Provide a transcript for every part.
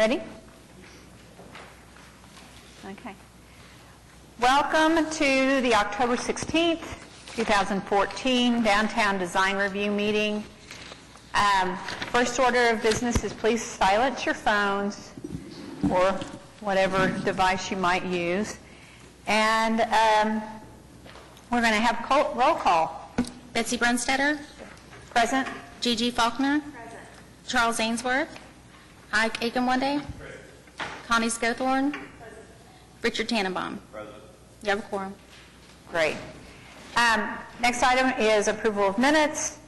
Ready? Okay. Welcome to the October 16th, 2014 Downtown Design Review meeting. First order of business is please silence your phones or whatever device you might use. And we're going to have roll call. Betsy Brunstetter. Present. Gigi Faulkner. Present. Charles Ainsworth. Ike Aikenwande. Connie Scothorn. Present. Richard Tannenbaum. Present. You have a quorum. Great. Next item is approval of minutes.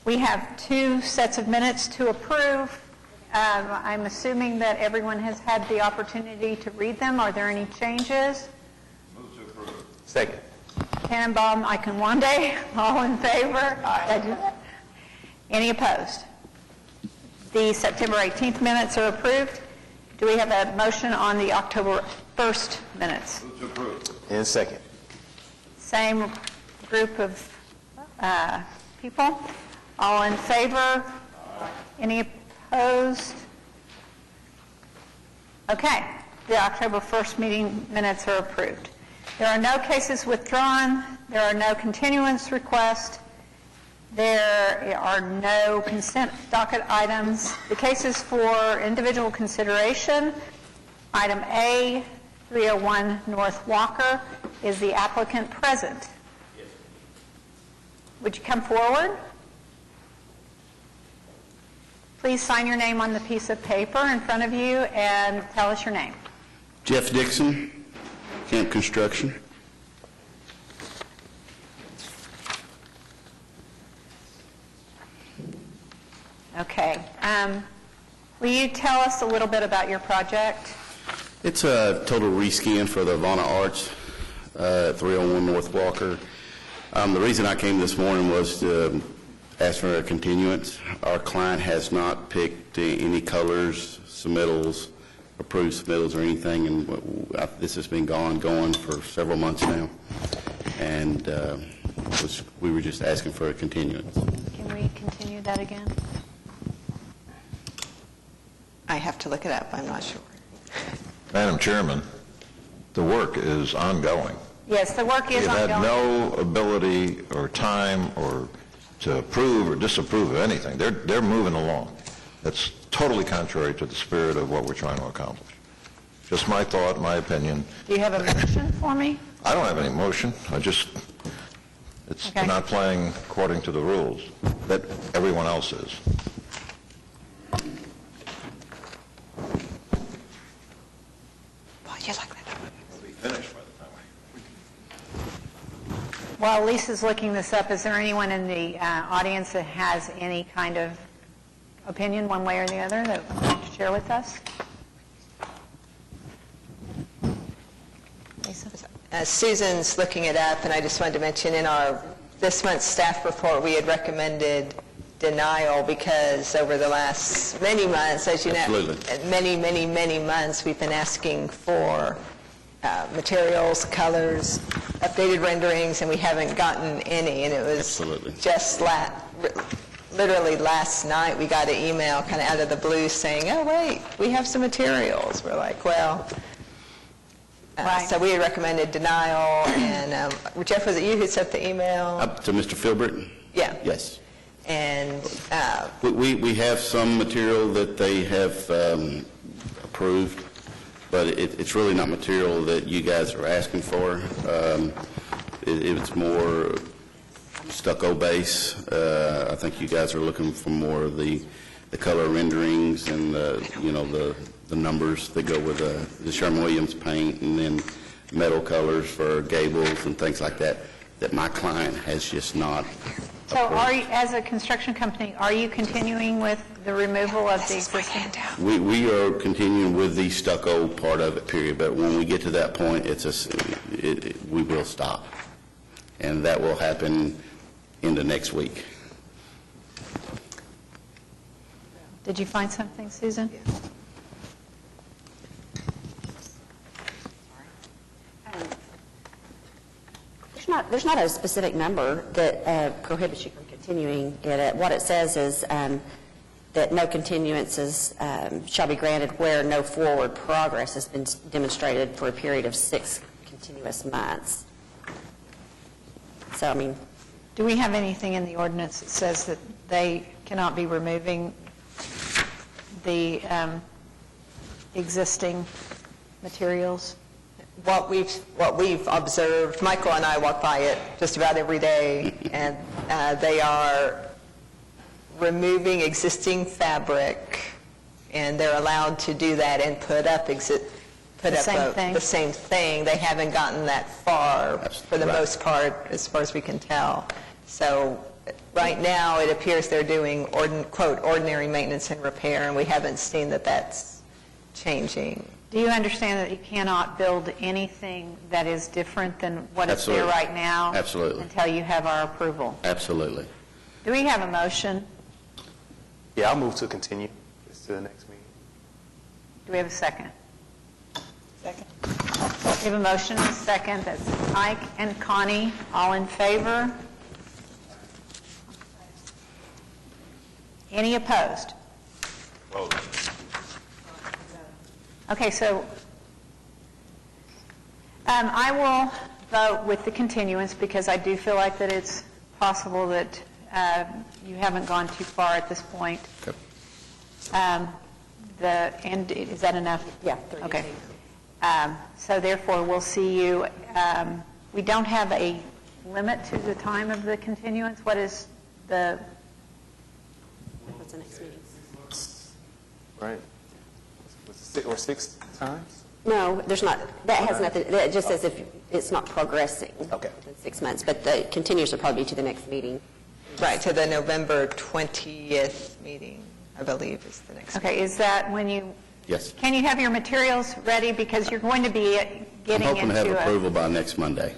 We have two sets of minutes to approve. I'm assuming that everyone has had the opportunity to read them. Are there any changes? Move to approve. Second. Tannenbaum, Aikenwande, all in favor? Aye. Any opposed? The September 18th minutes are approved. Do we have a motion on the October 1st minutes? Move to approve. And second. Same group of people. All in favor? Any opposed? Okay. The October 1st meeting minutes are approved. There are no cases withdrawn. There are no continuance requests. There are no consent docket items. The cases for individual consideration, item A, 301 North Walker, is the applicant present? Yes. Would you come forward? Please sign your name on the piece of paper in front of you and tell us your name. Jeff Dixon, Camp Construction. Okay. Will you tell us a little bit about your project? It's a total reskin for the Ivana Arts, 301 North Walker. The reason I came this morning was to ask for a continuance. Our client has not picked any colors, submittals, approved submittals or anything, and this has been going for several months now. And we were just asking for a continuance. Can we continue that again? I have to look it up. I'm not sure. Madam Chairman, the work is ongoing. Yes, the work is We've ongoing. had no ability or time or to approve or disapprove of anything. They're moving along. That's totally contrary to the spirit of what we're trying to accomplish. Just my thought, my opinion. Do you have a motion for me? I don't have any motion. It's Okay. they're not playing according to the rules that everyone else is. Well, you like that. We'll be finished by the time While Lisa's looking this up, is there anyone in the audience that has any kind of opinion one way or the other that would like to share with us? Lisa? Susan's looking it up, and I just wanted to mention in this month's staff report, we had recommended denial because over the last many months, as you know, Absolutely. many months, we've been asking for materials, colors, updated renderings, and we haven't gotten any. And it was Absolutely. just literally last night we got an email kind of out of the blue saying, oh, wait, we have some materials. We're like, well, Right. so we had recommended denial, and Jeff, was it you who sent the email? Up to Mr. Filbert? Yeah. Yes. And We have some material that they have approved, but it's really not material that you guys are asking for. It's more stucco base. I think you guys are looking for more of the color renderings and the numbers that go with the Sherwin-Williams paint, and then metal colors for gables and things like that my client has just not. So are you, as a construction company, are you continuing with the removal of the existing? We are continuing with the stucco part of it, period, but when we get to that point, we will stop. And that will happen into next week. Did you find something, Susan? There's not a specific number that prohibits you from continuing it. What it says is that no continuances shall be granted where no forward progress has been demonstrated for a period of 6 continuous months. So, I mean, Do we have anything in the ordinance that says that they cannot be removing the existing materials? What we've observed, Michael and I walk by it just about every day, and they are removing existing fabric, and they're allowed to do that and put up The same thing? the same thing. They haven't gotten that far, for the Right. most part, as far as we can tell. So right now, it appears they're doing, quote, ordinary maintenance and repair, and we haven't seen that that's changing. Do you understand that you cannot build anything that is different than what is there Absolutely. right now? Absolutely. Until you have our approval? Absolutely. Do we have a motion? Yeah, I'll move to continue this to the next meeting. Do we have a second? Second. We have a motion and a second. That's Ike and Connie. All in favor? Any opposed? Okay, so I will vote with the continuance because I do feel like that it's possible that you haven't gone too far at this point. Okay. And is that enough? yeah, 3 Okay. So therefore, we'll see you. We don't have a limit to the time of the continuance. What is the, What's the next meeting? Right? Or 6 times? No, there's not, that has nothing, that just says if it's not progressing. Okay. Within 6 months, but the continues will probably be to the next meeting. Right, to the November 20th meeting, I believe, is the next. okay, is that when you, Yes. can you have your materials ready? Because you're going to be I'm getting hoping to have into a... approval by next Monday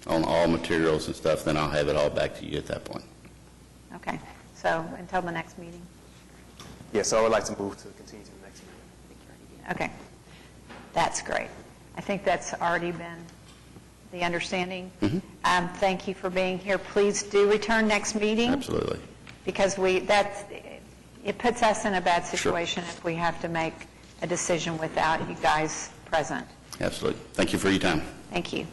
on all materials and stuff, then I'll have it all back to you at that point. Okay, so until the next meeting. Yeah, so I would like to move to continue to the next meeting. Okay, that's great. I think that's already been the understanding. Thank you for being here. Please do return next meeting. Absolutely. Because it puts us in a bad situation if we have to make a decision without you guys present. Absolutely. Thank you for your time. Thank you.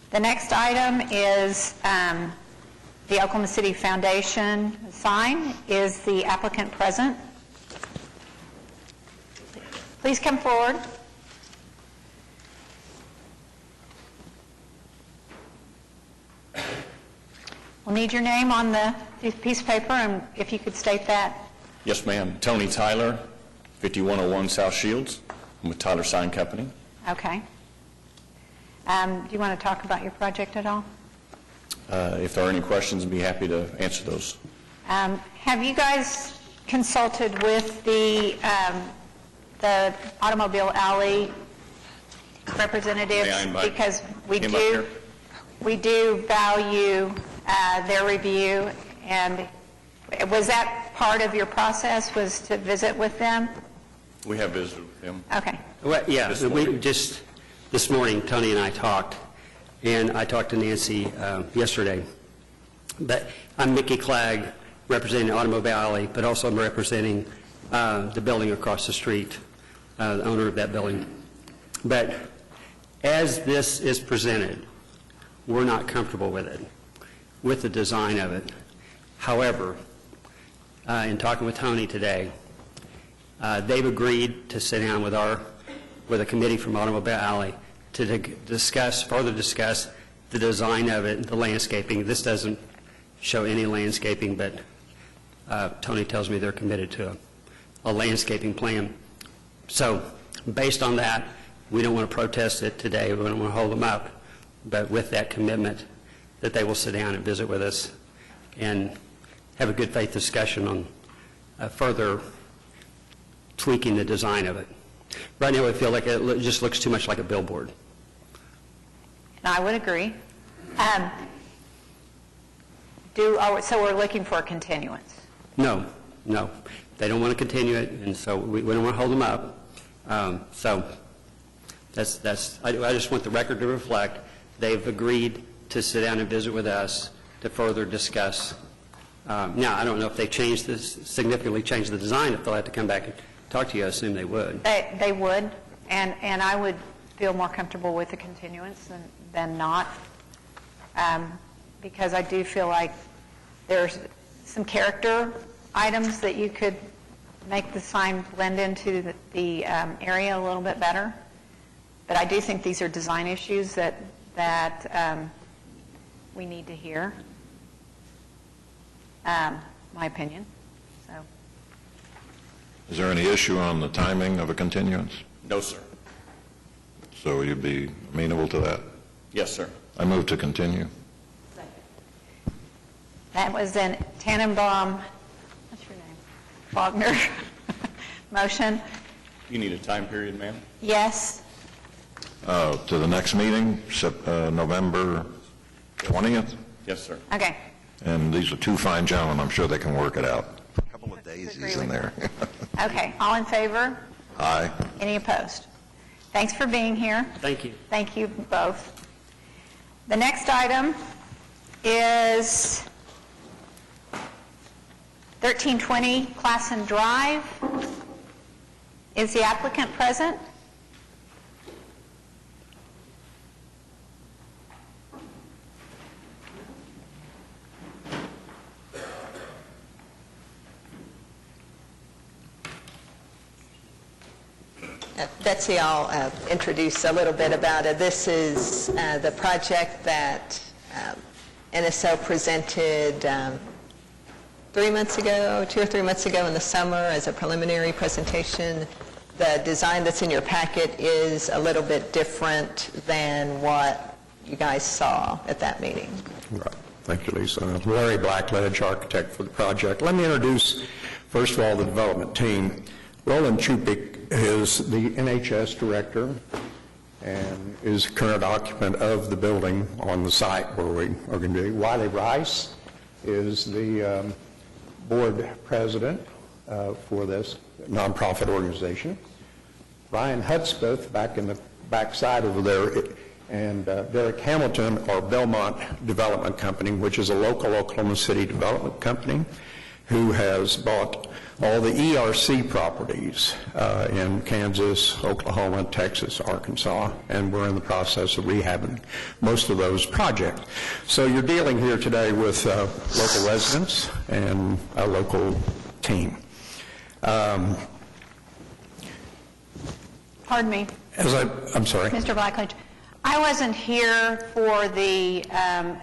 The next item is the Oklahoma City Foundation sign. Is the applicant present? Please come forward. We'll need your name on the piece of paper, and if you could state that. Yes, ma'am. Tony Tyler, 5101 South Shields. I'm with Tyler Sign Company. Okay. Do you want to talk about your project at all? If there are any questions, I'd be happy to answer those. Have you guys consulted with the Automobile Alley representatives? May I invite Because him up here? we do value their review, and was that part of your process, was to visit with them? We have visited with him. Okay. Well, yeah, This we morning. just, this morning, Tony and I talked, and I talked to Nancy yesterday. But I'm Mickey Clegg, representing Automobile Alley, but also I'm representing the building across the street, the owner of that building. But as this is presented, we're not comfortable with it, with the design of it. However, in talking with Tony today, they've agreed to sit down with a committee from Automobile Alley to further discuss the design of it, the landscaping. This doesn't show any landscaping, but Tony tells me they're committed to a landscaping plan. So based on that, we don't want to protest it today. We don't want to hold them up, but with that commitment that they will sit down and visit with us and have a good faith discussion on further tweaking the design of it. Right now, I feel like it just looks too much like a billboard. And I would agree. So we're looking for a continuance? No. They don't want to continue it, and so we don't want to hold them up. So I just want the record to reflect they've agreed to sit down and visit with us to further discuss Now, I don't know if they significantly changed the design. If they'll have to come back and talk to you, I assume they would. They would, and I would feel more comfortable with the continuance than not, because I do feel like there's some character items that you could make the sign blend into the area a little bit better. But I do think these are design issues that we need to hear, my opinion. So, Is there any issue on the timing of a continuance? No, sir. So you'd be amenable to that? Yes, sir. I move to continue. that was in Tannenbaum, what's your name? Faulkner motion. You need a time period, ma'am? Yes. To the next meeting, November 20th? Yes, sir. Okay. And these are two fine gentlemen. I'm sure they can work it out. A couple of daisies in there. Okay. All in favor? Aye. Any opposed? Thanks for being here. Thank you. Thank you both. The next item is 1320 Classen Drive. Is the applicant present? Betsy, I'll introduce a little bit about it. This is the project that NSO presented 3 months ago, 2 or 3 months ago in the summer as a preliminary presentation. The design that's in your packet is a little bit different than what you guys saw at that meeting. Right. Thank you, Lisa. Larry Blackledge, architect for the project. Let me introduce, first of all, the development team. Roland Chupik is the NHS director and is current occupant of the building on the site where we are going to be. Wiley Rice is the board president for this nonprofit organization. Ryan Hudspeth, back in the back side over there, and Derek Hamilton are Belmont Development Company, which is a local Oklahoma City development company who has bought all the ERC properties in Kansas, Oklahoma, Texas, Arkansas, and we're in the process of rehabbing most of those projects. So you're dealing here today with local residents and a local team. Pardon me. I'm sorry. Mr. Blackledge, I wasn't here for the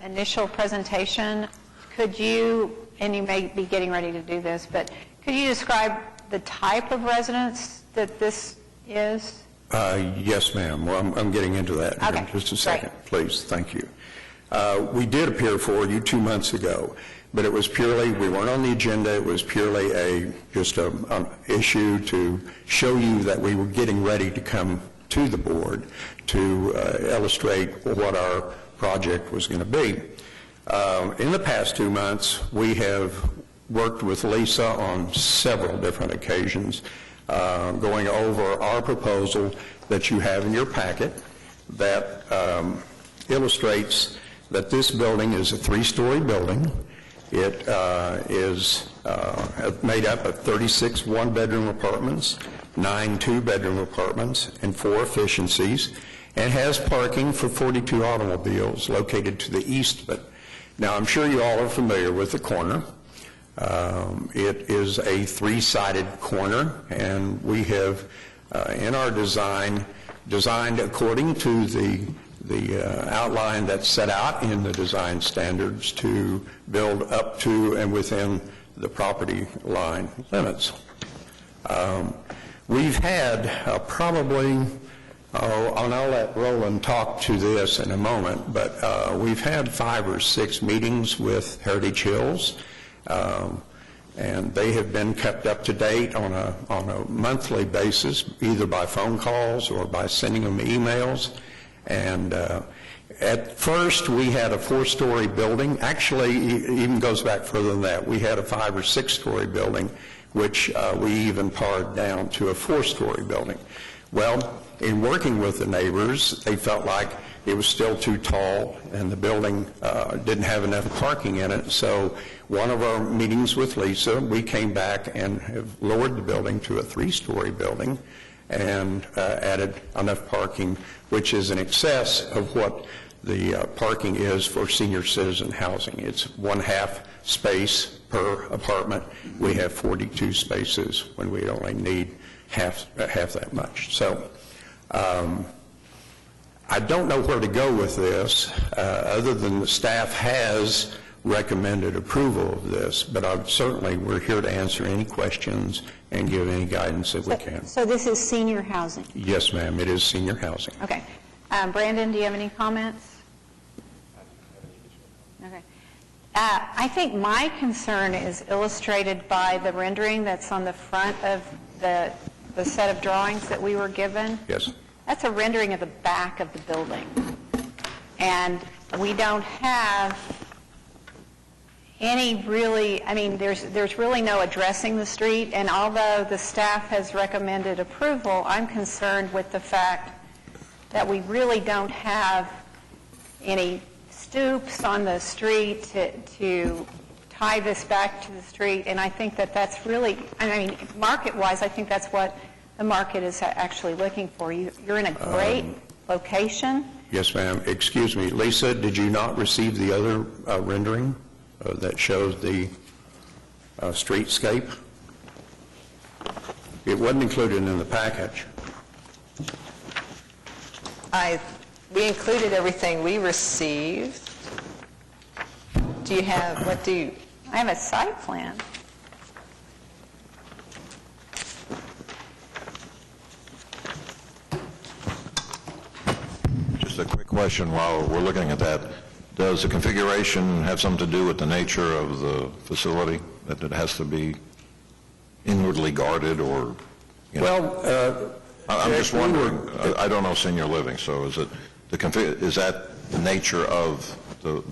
initial presentation. Could you, and you may be getting ready to do this, but could you describe the type of residence that this is? Yes, ma'am. Well, I'm getting into that in just a second. Great. Please, thank you. We did appear for you 2 months ago, but it was purely, we weren't on the agenda, it was purely just an issue to show you that we were getting ready to come to the board to illustrate what our project was going to be. In the past 2 months, we have worked with Lisa on several different occasions, going over our proposal that you have in your packet that illustrates that this building is a 3-story building. It is made up of 36 one-bedroom apartments, 9 two-bedroom apartments, and 4 efficiencies, and has parking for 42 automobiles located to the east of it. Now, I'm sure you all are familiar with the corner. It is a 3-sided corner, and we have, in our design, designed according to the outline that's set out in the design standards to build up to and within the property line limits. We've had probably, and I'll let Roland talk to this in a moment, but we've had 5 or 6 meetings with Heritage Hills, and they have been kept up to date on a monthly basis, either by phone calls or by sending them emails. And at first, we had a 4-story building. Actually, it even goes back further than that. We had a 5 or 6-story building, which we even pared down to a 4-story building. Well, in working with the neighbors, they felt like it was still too tall and the building didn't have enough parking in it. So one of our meetings with Lisa, we came back and have lowered the building to a 3-story building and added enough parking, which is in excess of what the parking is for senior citizen housing. It's 1/2 space per apartment. We have 42 spaces when we only need half that much. So I don't know where to go with this, other than the staff has recommended approval of this, but we're here to answer any questions and give any guidance that we can. So this is senior housing? Yes, ma'am, it is senior housing. Okay. Brandon, do you have any comments? Okay. I think my concern is illustrated by the rendering that's on the front of the set of drawings that we were given. Yes. That's a rendering of the back of the building. And we don't have any really, there's really no addressing the street, and although the staff has recommended approval, I'm concerned with the fact that we really don't have any stoops on the street to tie this back to the street, and I think that's really, market-wise, I think that's what the market is actually looking for. You're in a great location. Yes, ma'am. Excuse me, Lisa, did you not receive the other rendering that shows the streetscape? It wasn't included in the package. We included everything we received. I have a site plan. Just a quick question while we're looking at that. Does the configuration have something to do with the nature of the facility, that it has to be inwardly guarded or, Well, I'm just wondering, I don't know senior living, so is that the nature of the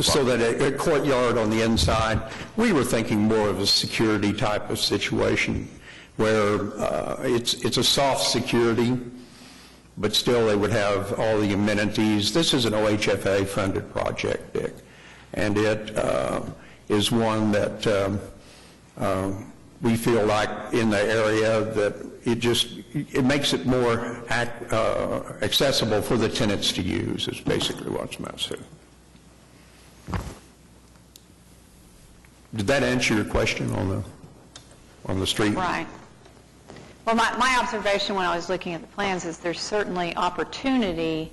so that a courtyard on the inside, we were thinking more of a security type of situation where it's a soft security, but still they would have all the amenities. This is an OHFA-funded project, Dick, and it is one that we feel like in the area that it makes it more accessible for the tenants to use, is basically what it's meant to. Did that answer your question on the street? Right. Well, my observation when I was looking at the plans is there's certainly opportunity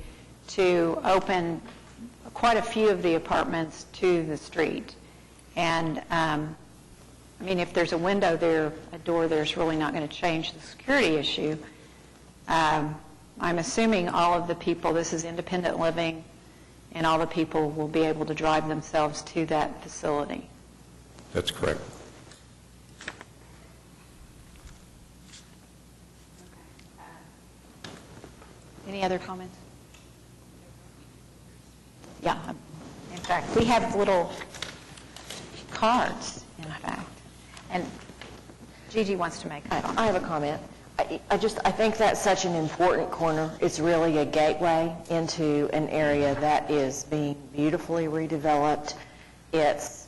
to open quite a few of the apartments to the street. And, if there's a window there, a door there's really not going to change the security issue. I'm assuming all of the people, this is independent living, and all the people will be able to drive themselves to that facility. That's correct. Any other comments? Yeah. In fact, we have little cards, in fact. And Gigi wants to make a comment. I have a comment. I think that's such an important corner. It's really a gateway into an area that is being beautifully redeveloped. It's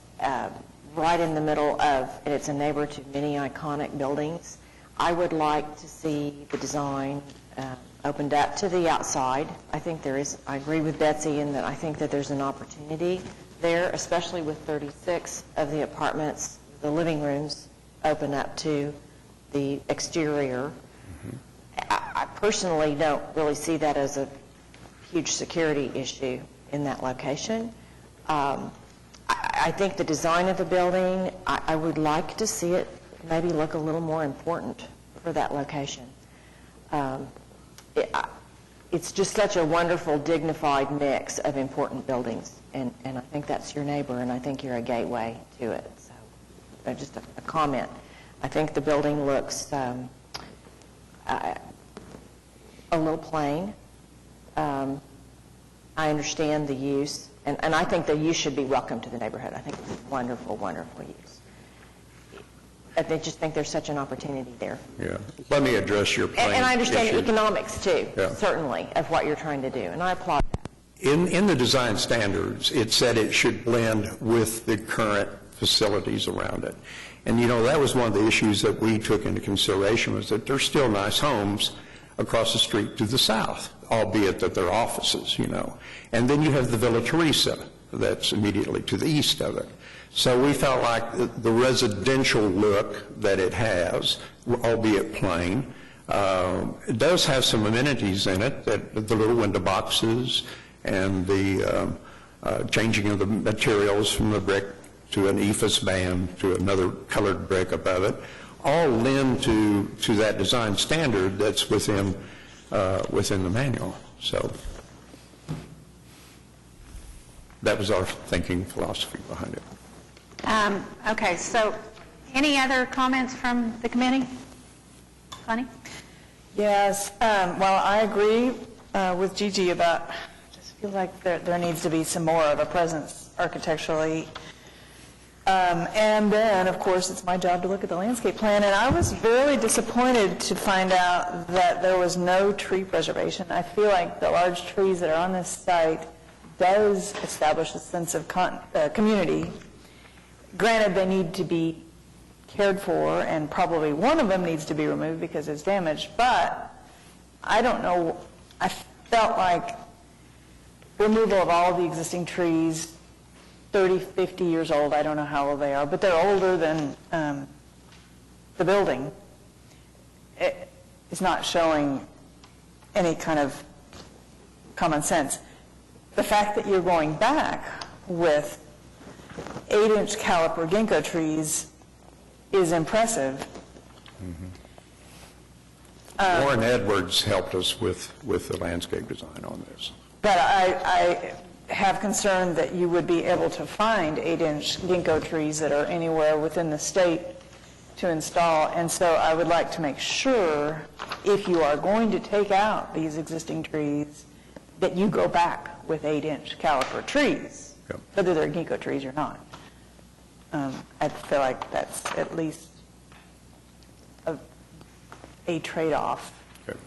right in the middle of, and it's a neighbor to many iconic buildings. I would like to see the design opened up to the outside. I agree with Betsy in that I think that there's an opportunity there, especially with 36 of the apartments. The living rooms open up to the exterior. I personally don't really see that as a huge security issue in that location. I think the design of the building, I would like to see it maybe look a little more important for that location. It's just such a wonderful, dignified mix of important buildings, and I think that's your neighbor, and I think you're a gateway to it. So, just a comment. I think the building looks a little plain. I understand the use, and I think the use should be welcome to the neighborhood. I think it's a wonderful, wonderful use. just think there's such an opportunity there. Yeah. Let me address your plane And I understand issue. the economics, too, Yeah. certainly, of what you're trying to do, and I applaud that. In the design standards, it said it should blend with the current facilities around it. And, that was one of the issues that we took into consideration, was that there's still nice homes across the street to the south, albeit that they're offices, And then you have the Villa Teresa that's immediately to the east of it. So we felt like the residential look that it has, albeit plain, it does have some amenities in it, that the little window boxes and the changing of the materials from the brick to an ephes band to another colored brick above it, all lend to that design standard that's within the manual. So that was our thinking philosophy behind it. Okay, so any other comments from the committee? Connie? Yes, well, I agree with Gigi about, I just feel like there needs to be some more of a presence architecturally. And then, of course, it's my job to look at the landscape plan, and I was really disappointed to find out that there was no tree preservation. I feel like the large trees that are on this site does establish a sense of community. Granted, they need to be cared for, and probably one of them needs to be removed because it's damaged, but I don't know, I felt like removal of all the existing trees, 30, 50 years old, I don't know how old they are, but they're older than the building. It's not showing any kind of common sense. The fact that you're going back with 8-inch caliper ginkgo trees is impressive. Warren Edwards helped us with the landscape design on this. But I have concern that you would be able to find 8-inch ginkgo trees that are anywhere within the state to install, and so I would like to make sure, if you are going to take out these existing trees, that you go back with 8-inch caliper trees, Yep. whether they're ginkgo trees or not. I feel like that's at least a trade-off, Okay.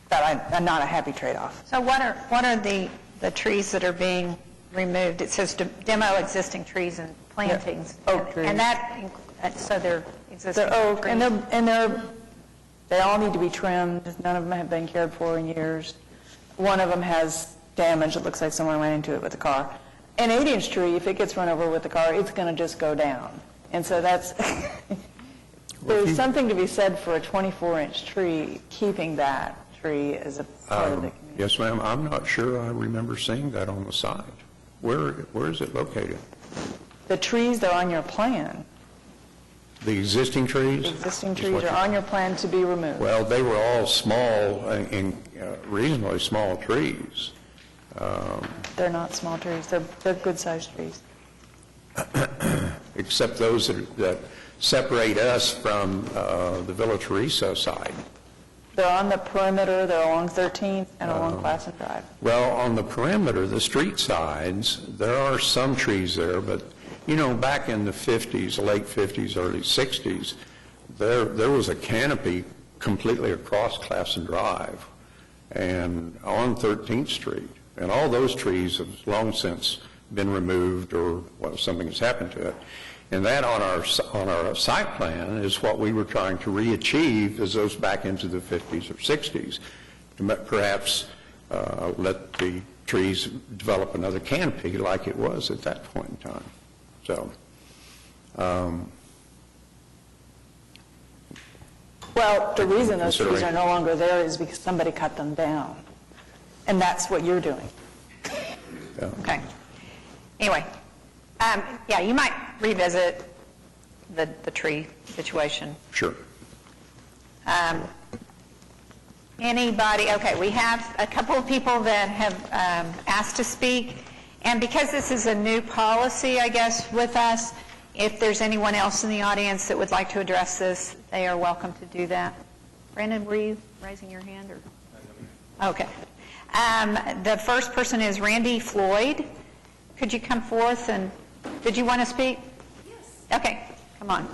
but not a happy trade-off. So what are the trees that are being removed? It says demo existing trees and plantings. Oak trees. And so they're existing They're oak, trees. and they all need to be trimmed. None of them have been cared for in years. One of them has damage. It looks like someone ran into it with a car. An 8-inch tree, if it gets run over with the car, it's going to just go down. And so that's, there's something to be said for a 24-inch tree, keeping that tree as a part of the community. Yes, ma'am. I'm not sure I remember seeing that on the side. Where is it located? The trees that are on your plan, The existing trees? the existing Is trees what are you- on your plan to be removed. Well, they were all small, reasonably small trees. They're not small trees. They're good-sized trees. Except those that separate us from the Villa Teresa side. They're on the perimeter. They're along 13th and along Classen Drive. Well, on the perimeter, the street sides, there are some trees there, but, back in the 50s, late 50s, early 60s, there was a canopy completely across Classen Drive and on 13th Street. And all those trees have long since been removed or something has happened to it. And that on our site plan is what we were trying to re-achieve as those back into the 50s or 60s, to perhaps let the trees develop another canopy like it was at that point in time. So, Well, the reason those trees Considering- are no longer there is because somebody cut them down. And that's what you're doing. Okay. Anyway, yeah, you might revisit the tree situation. sure. Anybody, okay, we have a couple of people that have asked to speak, and because this is a new policy, I guess, with us, if there's anyone else in the audience that would like to address this, they are welcome to do that. Brandon, were you raising your hand, or? Okay. The first person is Randy Floyd. Could you come forth, and did you want to speak? Yes. Okay, come Come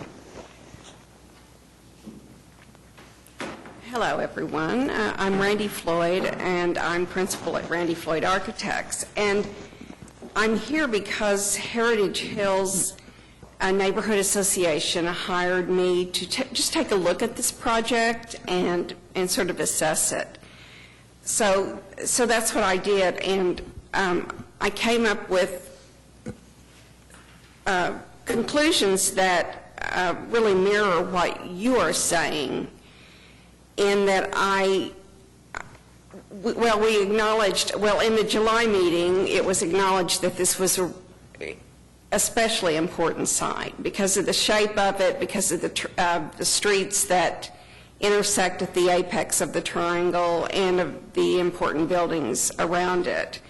on. Hello, everyone. I'm Randy Floyd, and I'm principal at Randy Floyd Architects. And I'm here because Heritage Hills Neighborhood Association hired me to just take a look at this project and sort of assess it. So that's what I did, and I came up with conclusions that really mirror what you are saying, in that we acknowledged, in the July meeting, it was acknowledged that this was a especially important site because of the shape of it, because of the streets that intersect at the apex of the triangle and of the important buildings around it.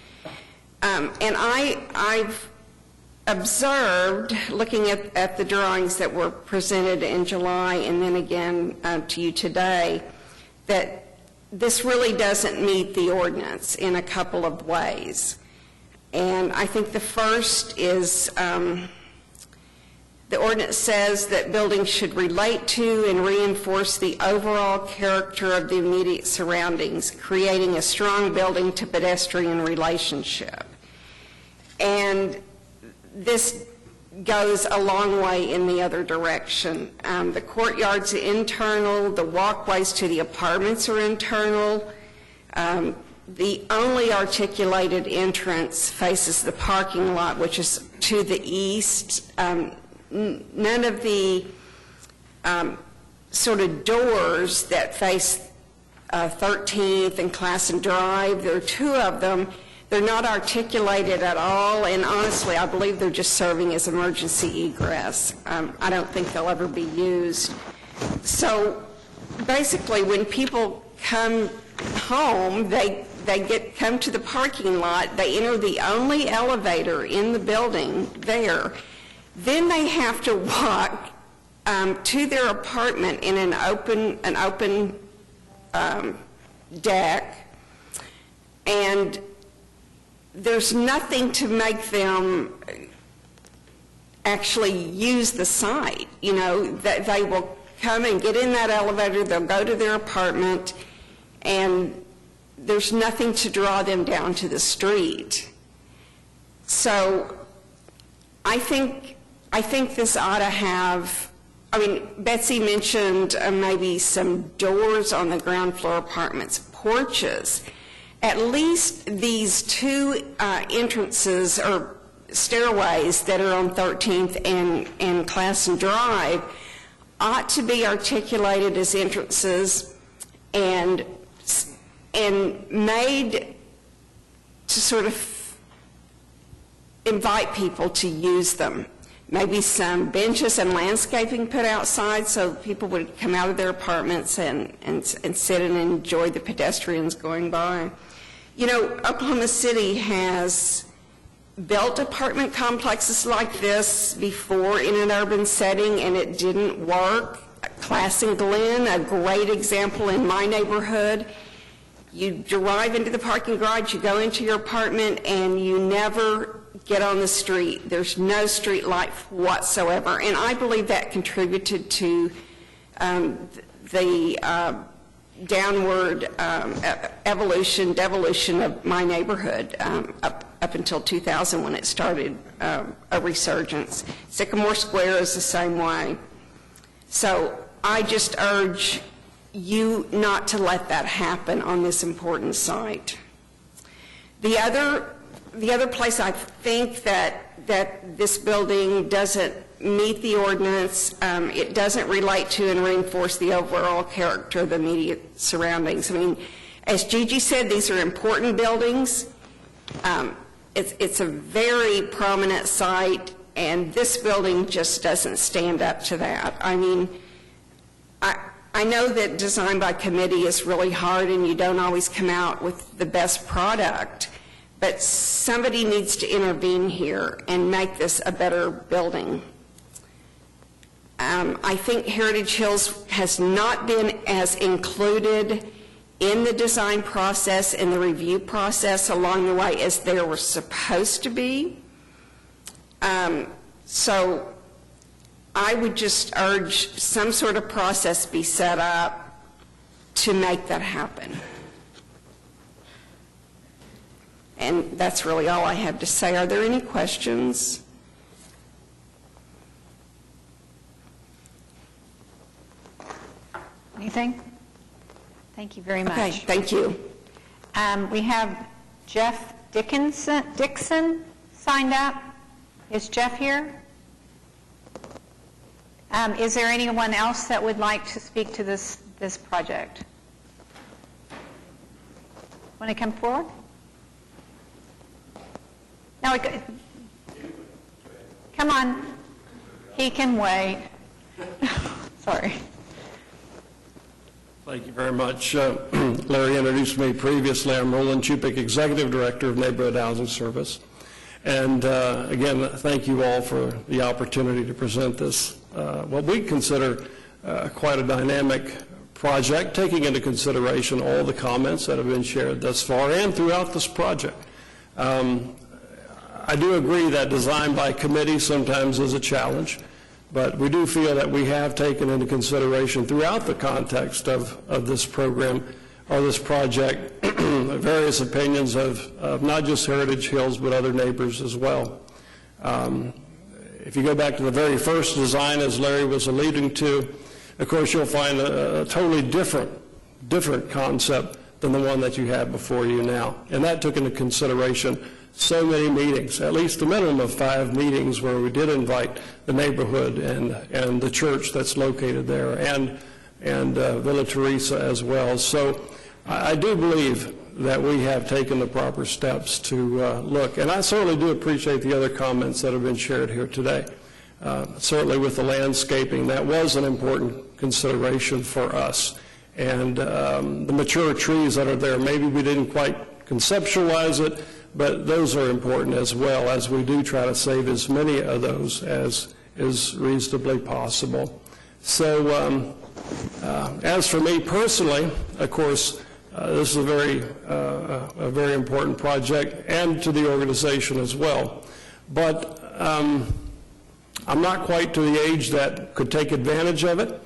And I've observed, looking at the drawings that were presented in July and then again to you today, that this really doesn't meet the ordinance in a couple of ways. And I think the first is the ordinance says that buildings should relate to and reinforce the overall character of the immediate surroundings, creating a strong building to pedestrian relationship. And this goes a long way in the other direction. The courtyard's internal, the walkways to the apartments are internal. The only articulated entrance faces the parking lot, which is to the east. None of the sort of doors that face 13th and Classen Drive, there are two of them. They're not articulated at all, and honestly, I believe they're just serving as emergency egress. I don't think they'll ever be used. So basically, when people come home, they come to the parking lot, they enter the only elevator in the building there, then they have to walk to their apartment in an open deck, and there's nothing to make them actually use the site. You know, that they will come and get in that elevator, they'll go to their apartment, and there's nothing to draw them down to the street. So I think this ought to have, Betsy mentioned maybe some doors on the ground floor apartments, porches. At least these two entrances or stairways that are on 13th and Classen Drive ought to be articulated as entrances and made to sort of invite people to use them. Maybe some benches and landscaping put outside so people would come out of their apartments and sit and enjoy the pedestrians going by. You know, Oklahoma City has built apartment complexes like this before in an urban setting, and it didn't work. Classen Glen, a great example in my neighborhood. You drive into the parking garage, you go into your apartment, and you never get on the street. There's no street life whatsoever. And I believe that contributed to the downward devolution of my neighborhood up until 2000 when it started a resurgence. Sycamore Square is the same way. So I just urge you not to let that happen on this important site. The other place I think that this building doesn't meet the ordinance, it doesn't relate to and reinforce the overall character of the immediate surroundings. I mean, as Gigi said, these are important buildings. It's a very prominent site, and this building just doesn't stand up to that. I mean, I know that design by committee is really hard and you don't always come out with the best product, but somebody needs to intervene here and make this a better building. I think Heritage Hills has not been as included in the design process and the review process along the way as they were supposed to be. So I would just urge some sort of process be set up to make that happen. And that's really all I have to say. Are there any questions? Anything? Thank you very much. Okay, thank you. We have Jeff Dixon signed up. Is Jeff here? Is there anyone else that would like to speak to this project? Want to come forward? No, come on. He can wait. Sorry. Thank you very much. Larry introduced me previously. I'm Roland Chupik, Executive Director of Neighborhood Housing Service. And again, thank you all for the opportunity to present this, what we consider quite a dynamic project, taking into consideration all the comments that have been shared thus far and throughout this project. I do agree that design by committee sometimes is a challenge, but we do feel that we have taken into consideration throughout the context of this program or this project various opinions of not just Heritage Hills but other neighbors as well. If you go back to the very first design, as Larry was alluding to, of course you'll find a totally different concept than the one that you have before you now. And that took into consideration so many meetings, at least a minimum of 5 meetings where we did invite the neighborhood and the church that's located there and Villa Teresa as well. So I do believe that we have taken the proper steps to look. And I certainly do appreciate the other comments that have been shared here today. Certainly with the landscaping, that was an important consideration for us. And the mature trees that are there, maybe we didn't quite conceptualize it, but those are important as well, as we do try to save as many of those as is reasonably possible. So as for me personally, of course, this is a very important project, and to the organization as well. But I'm not quite to the age that could take advantage of it,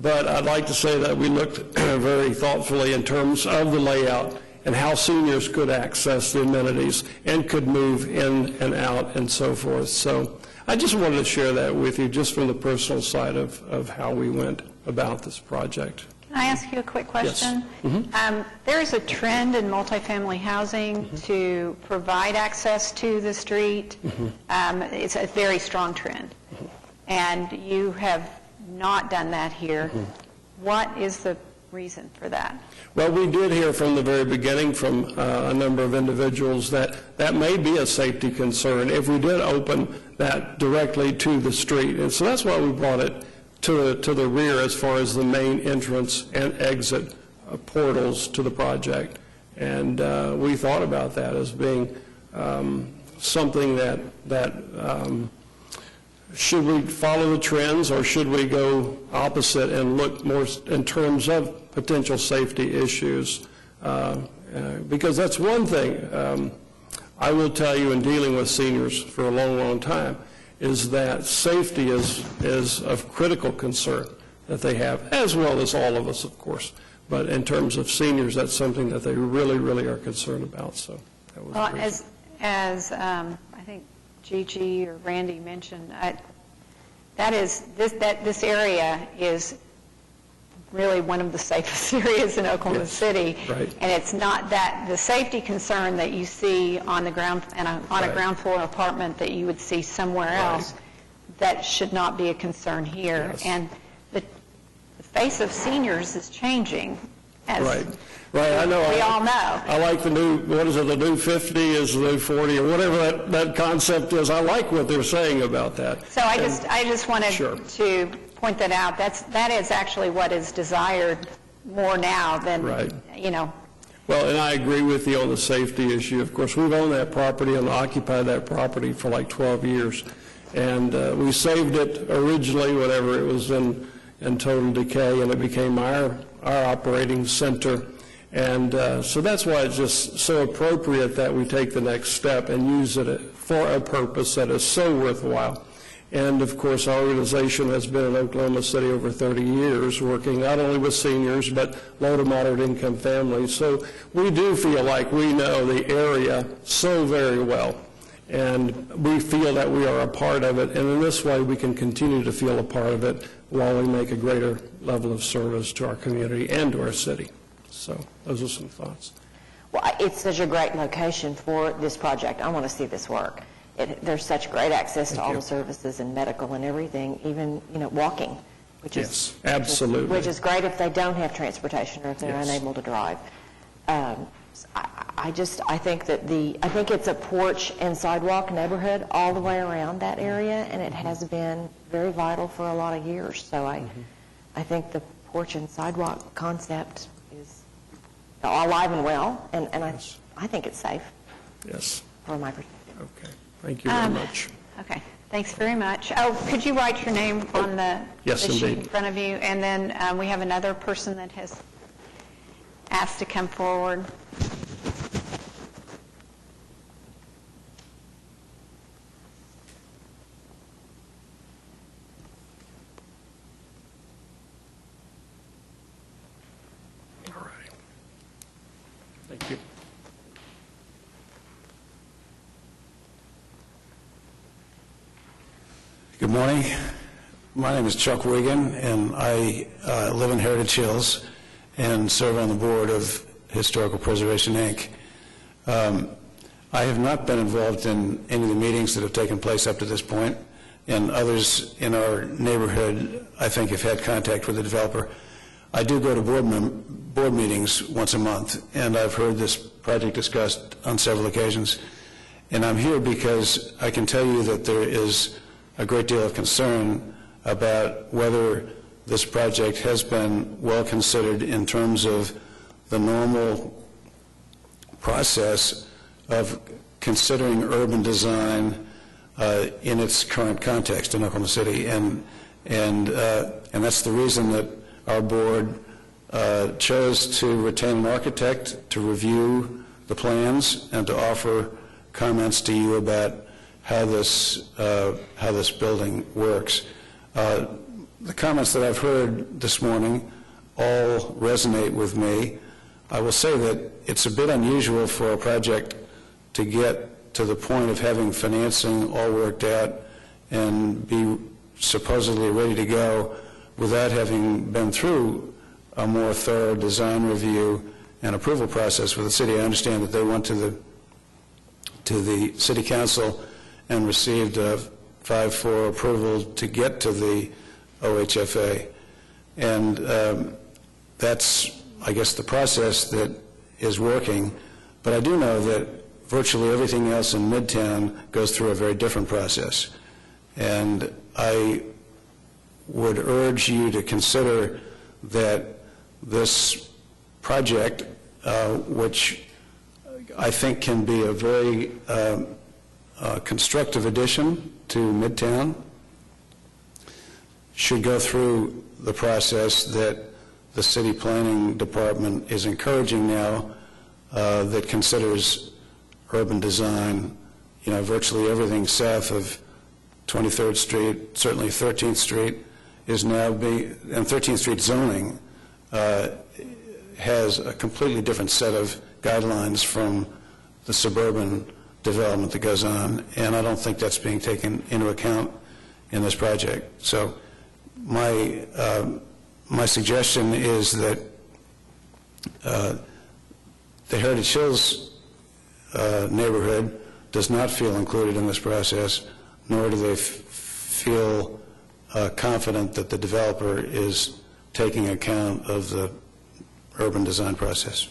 but I'd like to say that we looked very thoughtfully in terms of the layout and how seniors could access the amenities and could move in and out and so forth. So I just wanted to share that with you, just from the personal side of how we went about this project. Can I ask you a quick question? Yes. There is a trend in multifamily housing to provide access to the street. It's a very strong trend. And you have not done that here. What is the reason for that? Well, we did hear from the very beginning from a number of individuals that may be a safety concern if we did open that directly to the street. And so that's why we brought it to the rear as far as the main entrance and exit portals to the project. And we thought about that as being something that should we follow the trends or should we go opposite and look more in terms of potential safety issues? Because that's one thing I will tell you in dealing with seniors for a long, long time, is that safety is of critical concern that they have, as well as all of us, of course. But in terms of seniors, that's something that they really, really are concerned about. So that was well, as I think Gigi or Randy mentioned, this area is really one of the safest areas in Oklahoma City. Right. And it's not that the safety concern that you see on the ground and on a ground floor apartment that you would see somewhere else, that should not be a concern here. Yes. And the face of seniors is changing. As Right, I know. We all know. I like the new, what is it, the new 50 is the new 40, or whatever that concept is. I like what they're saying about that. So I just wanted to point that out. That is actually what is desired more now than, Well, and I agree with you on the safety issue. Of course, we've owned that property and occupied that property for like 12 years. And we saved it originally whenever it was in total decay, and it became our operating center. And so that's why it's just so appropriate that we take the next step and use it for a purpose that is so worthwhile. And of course, our organization has been in Oklahoma City over 30 years, working not only with seniors, but low to moderate income families. So we do feel like we know the area so very well, and we feel that we are a part of it, and in this way, we can continue to feel a part of it while we make a greater level of service to our community and to our city. So those are some thoughts. Well, it's such a great location for this project. I want to see this work. There's such great access to all the services and medical and everything, even, walking, which is... Yes, absolutely. Which is great if they don't have transportation or if they're unable to drive. I think it's a porch and sidewalk neighborhood all the way around that area, and it has been very vital for a lot of years. So I think the porch and sidewalk concept is alive and well, and I think it's safe. Yes. From my perspective. Okay. Thank you very much. Okay, thanks very much. Oh, could you write your name on the sheet in front of you? And then we have another person that has asked to come forward. All right. Thank you. Good morning. My name is Chuck Wiggin, and I live in Heritage Hills and serve on the board of Historical Preservation, Inc. I have not been involved in any of the meetings that have taken place up to this point, and others in our neighborhood, I think, have had contact with the developer. I do go to board meetings once a month, and I've heard this project discussed on several occasions. And I'm here because I can tell you that there is a great deal of concern about whether this project has been well considered in terms of the normal process of considering urban design in its current context in Oklahoma City, and that's the reason that our board chose to retain an architect to review the plans and to offer comments to you about how this building works. The comments that I've heard this morning all resonate with me. I will say that it's a bit unusual for a project to get to the point of having financing all worked out and be supposedly ready to go without having been through a more thorough design review and approval process with the city. I understand that they went to the city council and received a 5-4 approval to get to the OHFA. And that's, I guess, the process that is working. But I do know that virtually everything else in Midtown goes through a very different process. And I would urge you to consider that this project, which I think can be a very constructive addition to Midtown, should go through the process that the city planning department is encouraging now, that considers urban design, virtually everything south of 23rd Street, certainly 13th Street, is now and 13th Street zoning has a completely different set of guidelines from the suburban development that goes on, and I don't think that's being taken into account in this project. So my suggestion is that the Heritage Hills neighborhood does not feel included in this process, nor do they feel confident that the developer is taking account of the urban design process.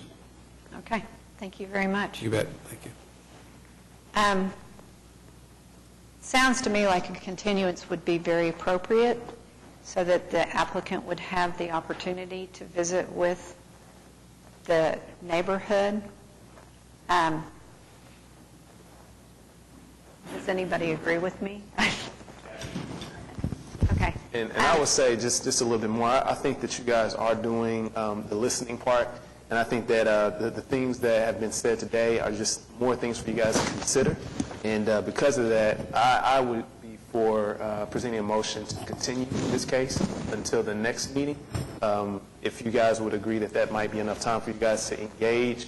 Okay, thank you very much. You bet. Thank you. Sounds to me like a continuance would be very appropriate so that the applicant would have the opportunity to visit with the neighborhood. Does anybody agree with me? Okay. And I would say just a little bit more. I think that you guys are doing the listening part, and I think that the things that have been said today are just more things for you guys to consider. And because of that, I would be for presenting a motion to continue this case until the next meeting. If you guys would agree that that might be enough time for you guys to engage.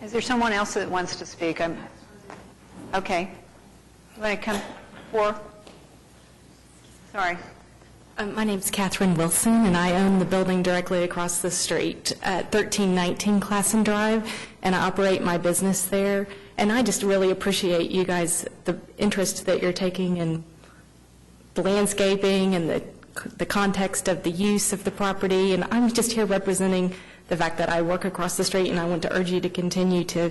Is there someone else that wants to speak? Okay. You want to come forward? Sorry. My name's Catherine Wilson, and I own the building directly across the street at 1319 Classen Drive, and I operate my business there. And I just really appreciate you guys, the interest that you're taking in the landscaping and the context of the use of the property. And I'm just here representing the fact that I work across the street, and I want to urge you to continue to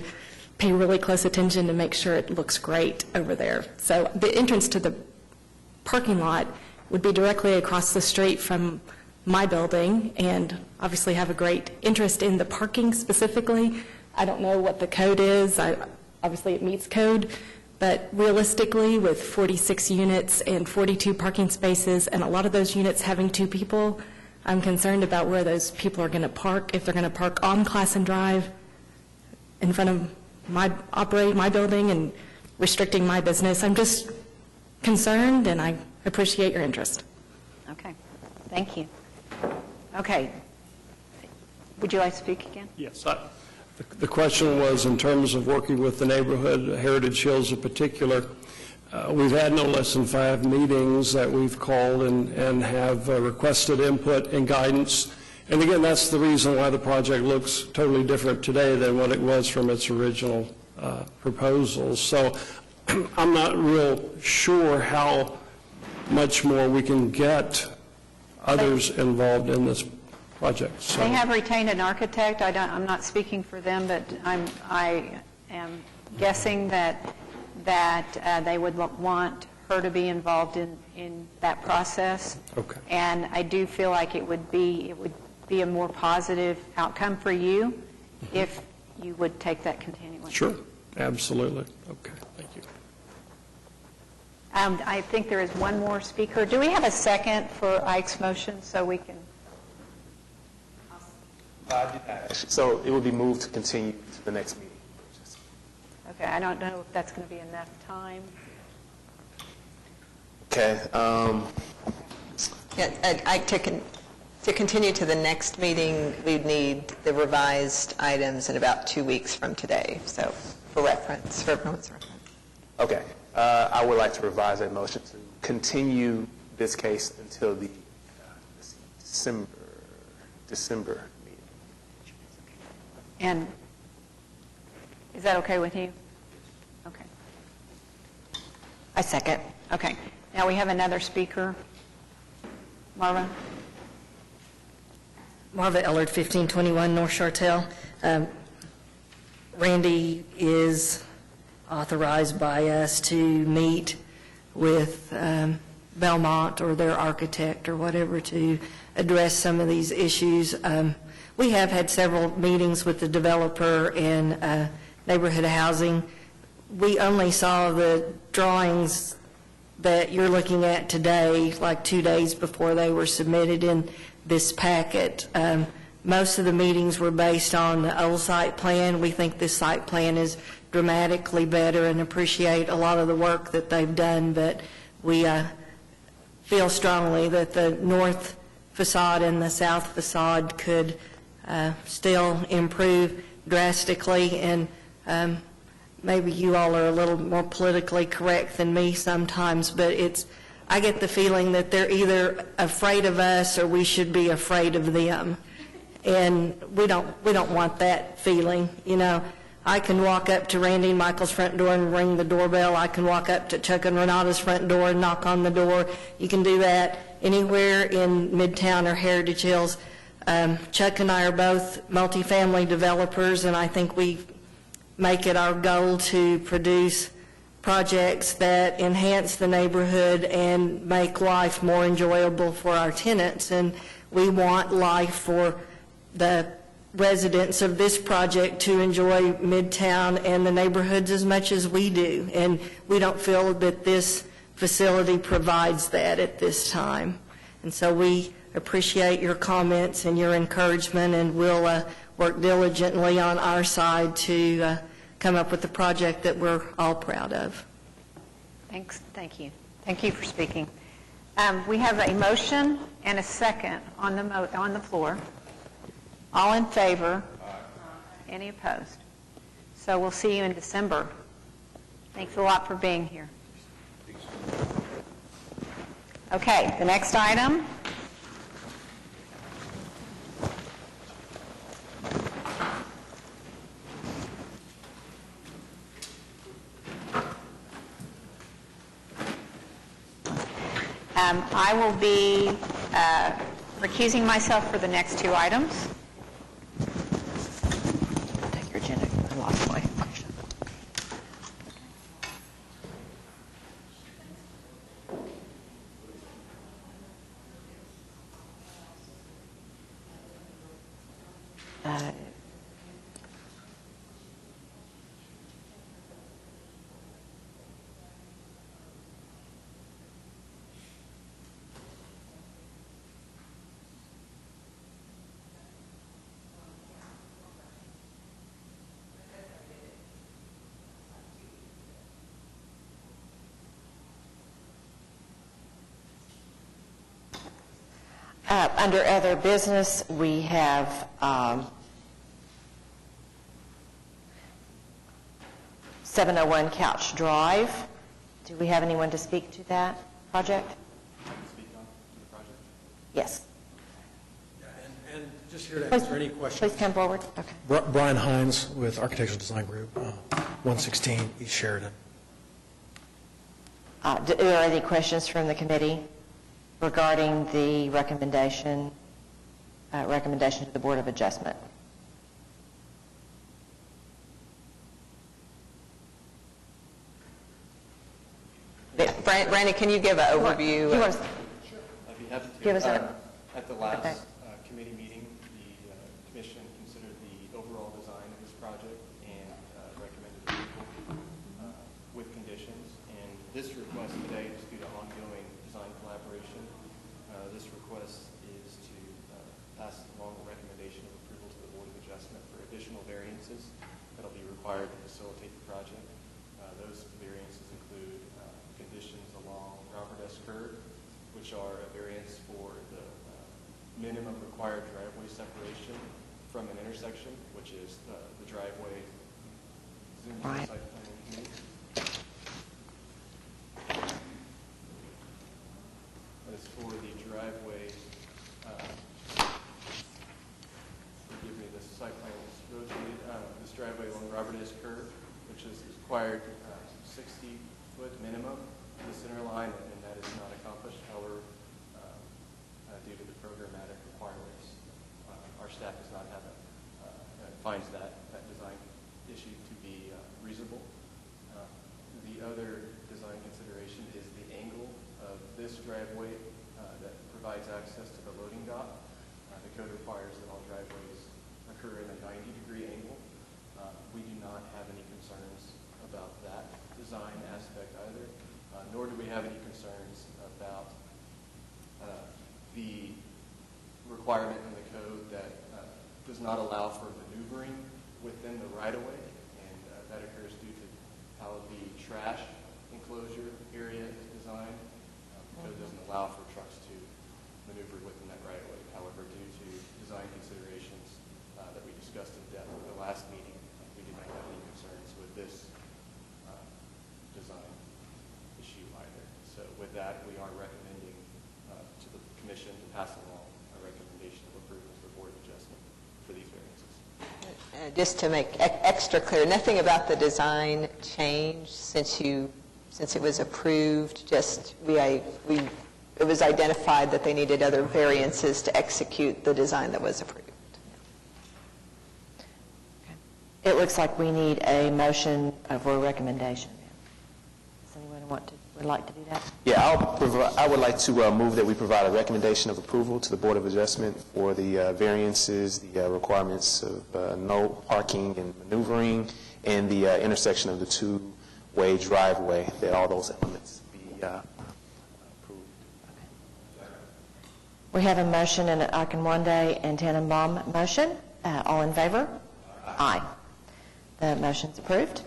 pay really close attention to make sure it looks great over there. So the entrance to the parking lot would be directly across the street from my building, and obviously have a great interest in the parking specifically. I don't know what the code is. Obviously, it meets code, but realistically, with 46 units and 42 parking spaces, and a lot of those units having 2 people, I'm concerned about where those people are going to park, if they're going to park on Classen Drive in front of my building and restricting my business. I'm just concerned, and I appreciate your interest. Okay. Thank you. Okay. Would you like to speak again? Yes. The question was in terms of working with the neighborhood, Heritage Hills in particular. We've had no less than 5 meetings that we've called and have requested input and guidance. And again, that's the reason why the project looks totally different today than what it was from its original proposals. So I'm not real sure how much more we can get others involved in this project. So They have retained an architect. I'm not speaking for them, but I am guessing that they would want her to be involved in that process. Okay. And I do feel like it would be a more positive outcome for you if you would take that continuance. Sure, absolutely. Okay, thank you. I think there is one more speaker. Do we have a second for Ike's motion so we can? So it will be moved to continue to the next meeting. Okay, I don't know if that's going to be enough time. Okay. To continue to the next meeting, we'd need the revised items in about 2 weeks from today, so for reference, for everyone's reference. Okay. I would like to revise that motion to continue this case until the December meeting. And is that okay with you? Okay. I second. Okay. Now we have another speaker. Marva? Marva Ellard, 1521 North Chartel. Randy is authorized by us to meet with Belmont or their architect or whatever to address some of these issues. We have had several meetings with the developer and neighborhood housing. We only saw the drawings that you're looking at today, like 2 days before they were submitted in this packet. Most of the meetings were based on the old site plan. We think this site plan is dramatically better and appreciate a lot of the work that they've done, but we feel strongly that the north facade and the south facade could still improve drastically, and maybe you all are a little more politically correct than me sometimes, but I get the feeling that they're either afraid of us or we should be afraid of them. And we don't want that feeling. You know, I can walk up to Randy and Michael's front door and ring the doorbell. I can walk up to Chuck and Renata's front door and knock on the door. You can do that anywhere in Midtown or Heritage Hills. Chuck and I are both multifamily developers, and I think we make it our goal to produce projects that enhance the neighborhood and make life more enjoyable for our tenants. And we want life for the residents of this project to enjoy Midtown and the neighborhoods as much as we do. And we don't feel that this facility provides that at this time. And so we appreciate your comments and your encouragement, and we'll work diligently on our side to come up with the project that we're all proud of. Thanks, thank you. Thank you for speaking. We have a motion and a second on the floor. All in favor? Any opposed? So we'll see you in December. Thanks a lot for being here. Okay, the next item. I will be recusing myself for the next two items. Take your agenda. I lost my question. Under other business, we have 701 Couch Drive. Do we have anyone to speak to that project? Speak on the project? Yes. And just here to answer any questions. Please come forward. Okay. Brian Hines with Architectural Design Group, 116 East Sheridan. Are there any questions from the committee regarding the recommendation to the Board of Adjustment? Brandon, can you give an overview? I'd be happy to. Give us At the last committee meeting, the commission considered the overall design of this project and recommended approval with conditions. And this request today is due to ongoing design collaboration. This request is to pass along a recommendation of approval to the Board of Adjustment for additional variances that will be required to facilitate the project. Those variances include conditions along Robert S. Kerr, which are a variance for the minimum required driveway separation from an intersection, which is the driveway. Zoom to the site plan committee. That is for the driveway. Forgive me, this site plan is rotated. This driveway along Robert S. Kerr, which is required 60-foot minimum to the center line, and that is not accomplished. However, due to the programmatic requirements, our staff does not have finds that design issue to be reasonable. The other design consideration is the angle of this driveway that provides access to the loading dock. The code requires that all driveways occur in a 90-degree angle. We do not have any concerns about that design aspect either, nor do we have any concerns about the requirement in the code that does not allow for maneuvering within the right-of-way, and that occurs due to how the trash enclosure area is designed. The code doesn't allow for trucks to maneuver within that right-of-way. However, due to design considerations that we discussed in depth at the last meeting, we do not have any concerns with this design issue either. So with that, we are recommending to the commission to pass along a recommendation of approval to the Board of Adjustment for these variances. Just to make extra clear, nothing about the design changed since it was approved. Just it was identified that they needed other variances to execute the design that was approved. It looks like we need a motion for a recommendation. Does anyone would like to do that? Yeah, I would like to move that we provide a recommendation of approval to the Board of Adjustment for the variances, the requirements of no parking and maneuvering, and the intersection of the two-way driveway, that all those elements be approved. We have a motion and an Akinwande and Tannenbaum motion. All in favor? Aye. The motion's approved.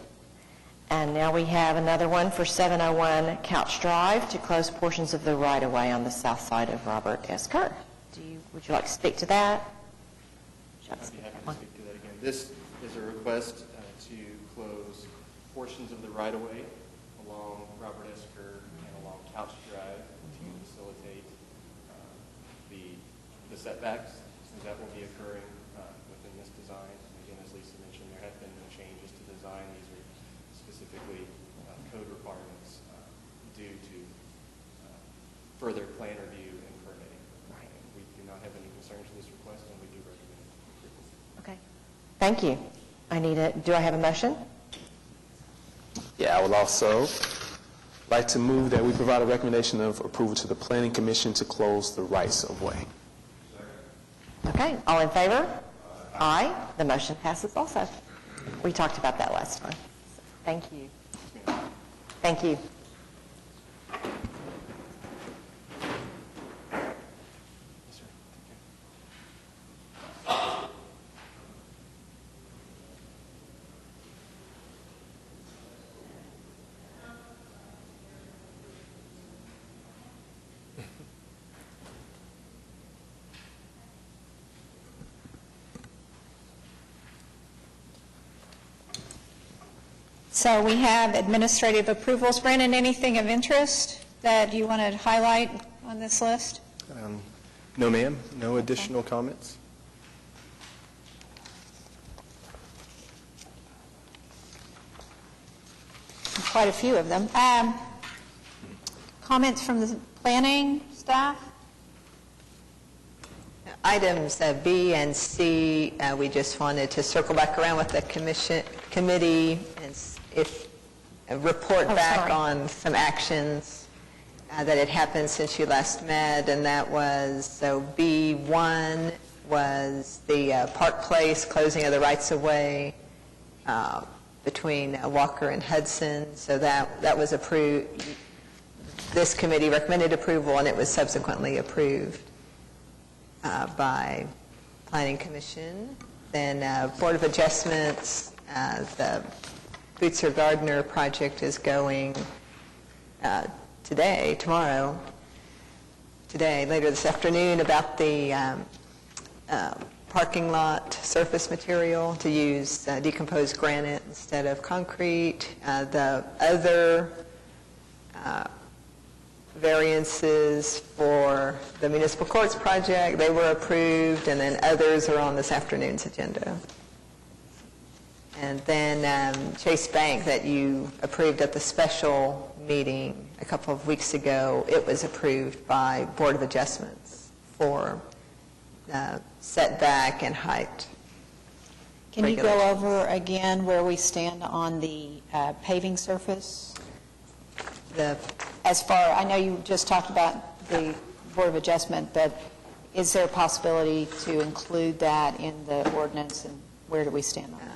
And now we have another one for 701 Couch Drive to close portions of the right-of-way on the south side of Robert S. Kerr. Would you like to speak to that? I'd be happy to speak to that again. This is a request to close portions of the right-of-way along Robert S. Kerr and along Couch Drive to facilitate the setbacks, since that will be occurring within this design. Again, as Lisa mentioned, there have been no changes to design. These are specifically code requirements due to further plan review and permitting. Right. We do not have any concerns with this request, and we do recommend approval. Okay. Thank you. Do I have a motion? Yeah, I would also like to move that we provide a recommendation of approval to the Planning Commission to close the rights of way. Okay. All in favor? Aye. The motion passes also. We talked about that last time. Thank you. Thank you. So we have administrative approvals. Brandon, anything of interest that you want to highlight on this list? No, ma'am. No additional comments. Quite a few of them. Comments from the planning staff? Items B and C, we just wanted to circle back around with the committee and report back on some actions that had happened since you last met, and that was, so B1 was the Park Place closing of the rights-of-way between Walker and Hudson, so that was approved. This committee recommended approval, and it was subsequently approved by Planning Commission. Then Board of Adjustments, the Bootser Gardner project is going later this afternoon, about the parking lot surface material to use decomposed granite instead of concrete. The other variances for the municipal courts project, they were approved, and then others are on this afternoon's agenda. And then Chase Bank that you approved at the special meeting a couple of weeks ago, it was approved by Board of Adjustments for setback and height. Can you go over again where we stand on the paving surface? I know you just talked about the Board of Adjustment, but is there a possibility to include that in the ordinance, and where do we stand on that?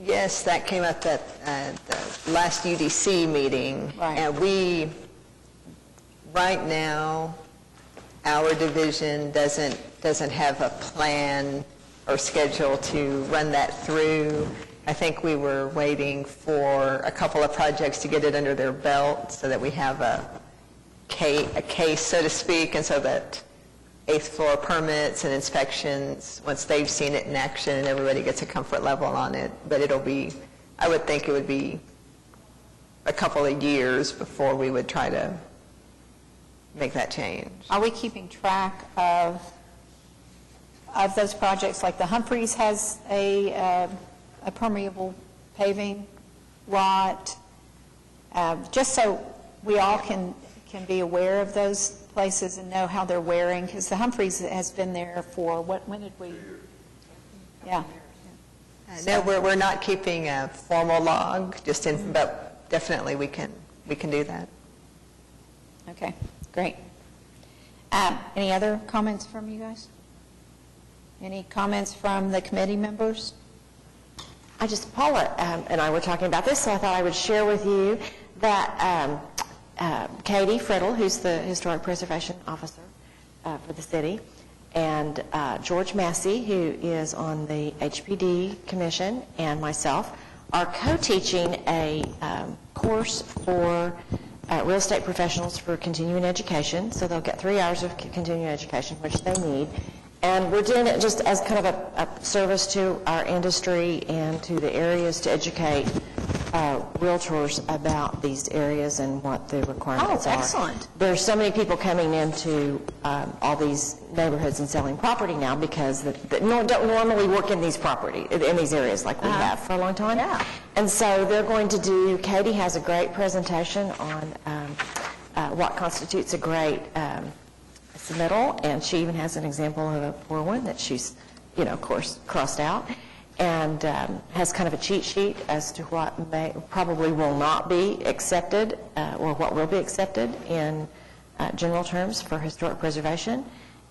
Yes, that came up at the last UDC meeting. Right. And right now, our division doesn't have a plan or schedule to run that through. I think we were waiting for a couple of projects to get it under their belt so that we have a case, so to speak, and so that eighth floor permits and inspections, once they've seen it in action, and everybody gets a comfort level on it. But I would think it would be a couple of years before we would try to make that change. Are we keeping track of those projects? Like the Humphreys has a permeable paving lot, just so we all can be aware of those places and know how they're wearing, because the Humphreys has been there for, when did we? Yeah. No, we're not keeping a formal log, but definitely we can do that. Okay, great. Any other comments from you guys? Any comments from the committee members? Paula and I were talking about this, so I thought I would share with you that Katie Friddle, who's the Historic Preservation Officer, for the city, and George Massey, who is on the HPD Commission, and myself are co-teaching a course for real estate professionals for continuing education. So they'll get 3 hours of continuing education, which they need. And we're doing it just as kind of a service to our industry and to the areas to educate realtors about these areas and what the requirements are. Oh, excellent. There's so many people coming into all these neighborhoods and selling property now because that don't normally work in these in these areas like we have for a long time. Yeah. And so they're going to do, Katie has a great presentation on what constitutes a great submittal, and she even has an example of a poor one that she's, of course, crossed out, and has kind of a cheat sheet as to what probably will not be accepted or what will be accepted in general terms for historic preservation.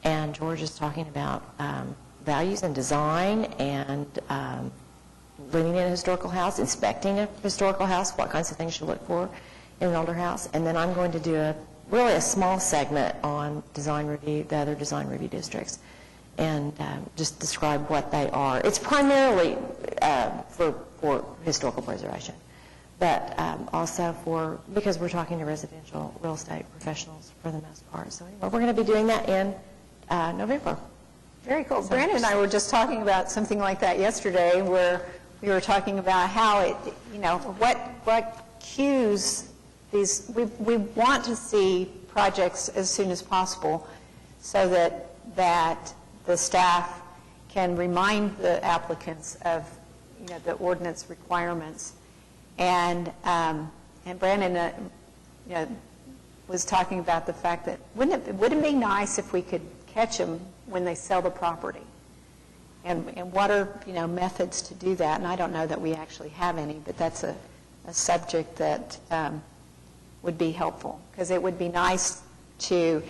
And George is talking about values and design and living in a historical house, inspecting a historical house, what kinds of things you look for in an older house. And then I'm going to do really a small segment on design review, the other design review districts, and just describe what they are. It's primarily for historical preservation, but also because we're talking to residential real estate professionals for the most part. So anyway, we're going to be doing that in November. Very cool. Brandon and I were just talking about something like that yesterday, where we were talking about how it, what cues these, we want to see projects as soon as possible so that the staff can remind the applicants of, the ordinance requirements. And Brandon, was talking about the fact that wouldn't it be nice if we could catch them when they sell the property? And what are, methods to do that? And I don't know that we actually have any, but that's a subject that would be helpful, because it would be nice to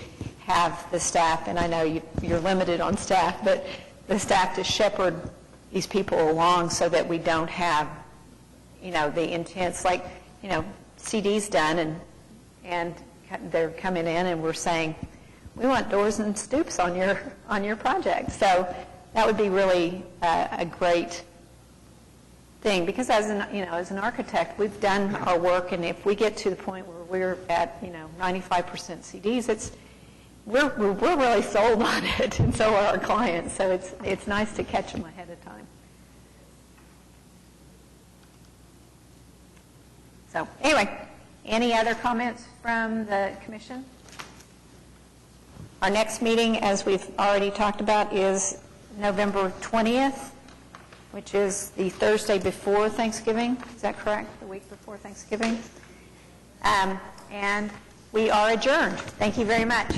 have the staff, and I know you're limited on staff, but the staff to shepherd these people along so that we don't have, the intense, CD's done and they're coming in and we're saying, we want doors and stoops on your project. So that would be really a great thing, because as an architect, we've done our work, and if we get to the point where we're at 95% CDs, we're really sold on it, and so are our clients. So it's nice to catch them ahead of time. So anyway, any other comments from the commission? Our next meeting, as we've already talked about, is November 20th, which is the Thursday before Thanksgiving. Is that correct? The week before Thanksgiving? And we are adjourned. Thank you very much.